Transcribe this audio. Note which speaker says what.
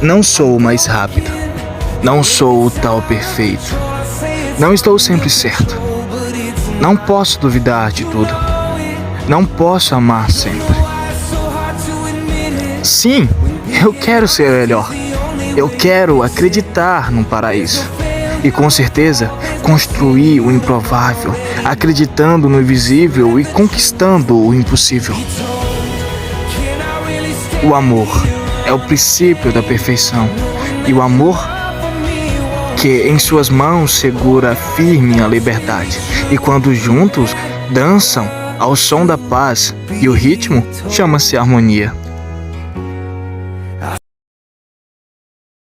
Speaker 1: Não sou o mais rápido, não sou o tal perfeito, não estou sempre certo, não posso duvidar de tudo, não posso amar sempre. Sim, eu quero ser melhor, eu quero acreditar num paraíso e com certeza construir o improvável, acreditando no invisível e conquistando o impossível. O amor é o princípio da perfeição, e o amor que em suas mãos segura firme a liberdade, e quando juntos dançam ao som da paz, e o ritmo chama-se harmonia.